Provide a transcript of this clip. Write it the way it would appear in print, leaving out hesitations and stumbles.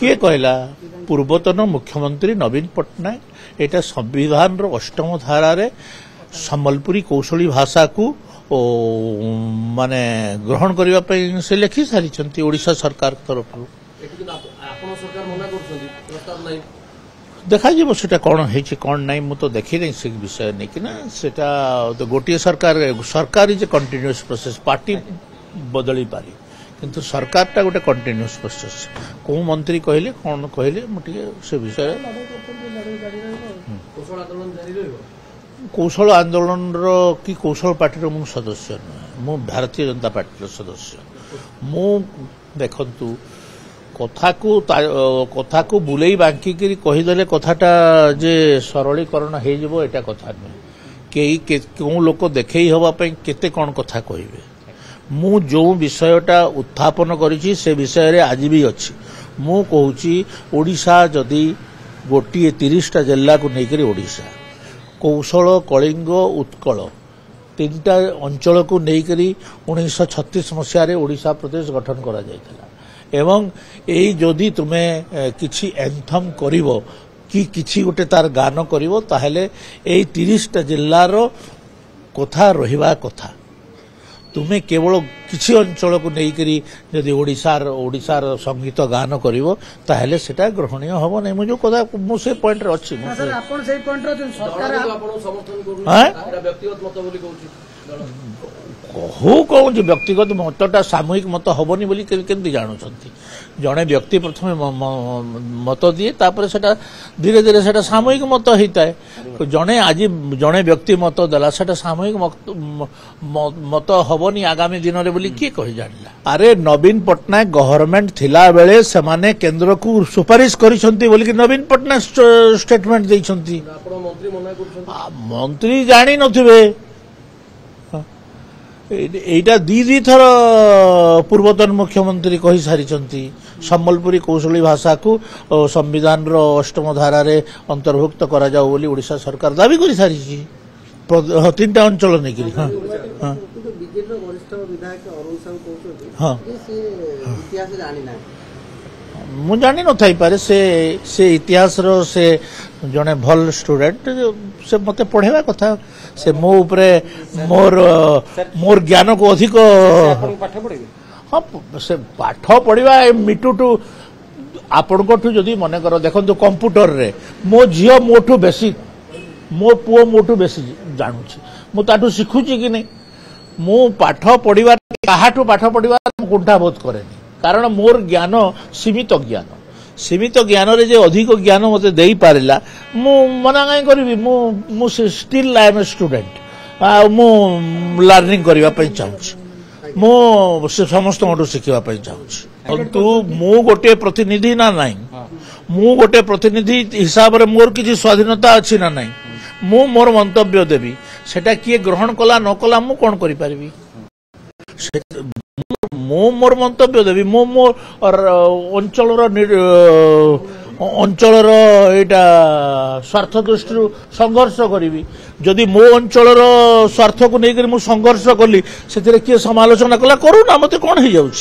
किए कहला पूर्वतन मुख्यमंत्री नवीन पट्टनायक एटा संविधान रो 8म धारा रे सम्बलपुरी कौशली भाषा को माने ग्रहण करबा पे से लिखि सारी ओडिशा सरकार तरफ देखा जीव से कौन है कौन नहीं मु तो देखी नहीं से विषय नहीं कि ना सेटा तो गोटे सरकार is a continuous process party बदली पारी किंतु सरकार टा गोटे कंटिन्यूअस प्रोसेस को मंत्री कहले कौन कहले मुझे से विषय कौशल आंदोलन रो कि कौशल पार्टी रो मु सदस्य मु भारतीय जनता पार्टी रो सदस्य मु देखंतु कथा को बुलेई बांकी करी कहीदेले कथाटा जे सरलीकरण हो जिवो एटा कथा नहीं क्यों लोक देखई हवा पे केते कौन कथा कहिबे मु जो विषयटा उत्थापन करिछि से विषय रे आज भी अछि मु कहूची ओडिशा जदि गोटी 30टा जिल्ला को नेकरी ओडिशा कौशल कलिंग उत्कल 3टा अंचल को नेकरी 1936 मसीह रे ओडिशा प्रदेश गठन करा जायथला एवं यही जदि तुम्हें किछि एंथम करिवो कि किछि गोटे तार गान करिवो ताहेले एही 30टा जिल्लार कथा रहिबा कथा तुम्हें केवल किछि अंचल को नहीं करी यदि ओडिशार संगीत गान करिवो ताहेले सेटा ग्रहणीय हबो नै मु जो कथा मु से पॉइंट रे अछि सर आपण से पॉइंट रे सरकार आपण समर्थन करू व्यक्तिगत मत बोली कहूची कौन व्यक्तिगत मतटा सामूहिक मत हेनी बोली केमती जानुंट जड़े व्यक्ति प्रथम मत दिए तापर सेटा धीरे धीरे सेटा सामूहिक मत होता है जड़े आज जड़े व्यक्ति मत देला सेटा सामूहिक मत हेनी आगामी दिन में बोली किए कही जानिला अरे नवीन पट्टनायक गवर्नमेंट थिला बेले सेमाने केंद्र को सुपारिश करिसंती बोली कि नवीन पट्टनायक स्टेटमेंट देइसंती मंत्री जानी नथिबे एटा दी थर पूर्वतन मुख्यमंत्री कही सारी सम्बलपुरी कौशली भाषा को संविधान रो 8म धारा रे अंतर्भुक्त करा जाओ बोली ओडिशा सरकार दाबी करी सारी 3टा अंचल नहीं करी हां हां बीजेपी रो वरिष्ठ विधायक अरुण साहू कहउछथि हां से इतिहास जानि ना मु जानि न थाई पारे से इतिहास रो से जने भल स्टूडेंट से मते पढ़ेवा कथा से मो ऊपर मोर ज्ञान को अधिक हाँ से पाठ पढ़ा मिटुटू आपण जदि मन कर देखो कंप्यूटर रे मो झील मोठू बेसी मो पुओ मोठू बेसी जानूची मु ताठू शिखुची कि नहीं मु पाठ पढ़ा काहाठू पाठ पढ़ा कुंठाबोध करेनी कारण मोर ज्ञान सीमित ज्ञान रे जे अधिक ज्ञान मते देई पारिला मु मना काई करबी मु still I am a student मु लर्निंग करबा पई चाहूची मु समस्त मोटू शिखिबा पई चाहूची किंतु मु गोटे प्रतिनिधि ना नहीं मु गोटे प्रतिनिधि हिसाब रे मोर किछि स्वाधीनता अछि ना नहीं मु मोर मंतव्य देबी सेटा किए ग्रहण कला न कला मु कोन करि पारबी मो मोर मंतव्य देवी मो मोर अंचल एटा स्वार्थ दृष्टि संघर्ष करी जदि मो अंचल स्वार्थ को लेकर संघर्ष कली से किए समालोचना कला करू ना मते कौन हो जाऊँ।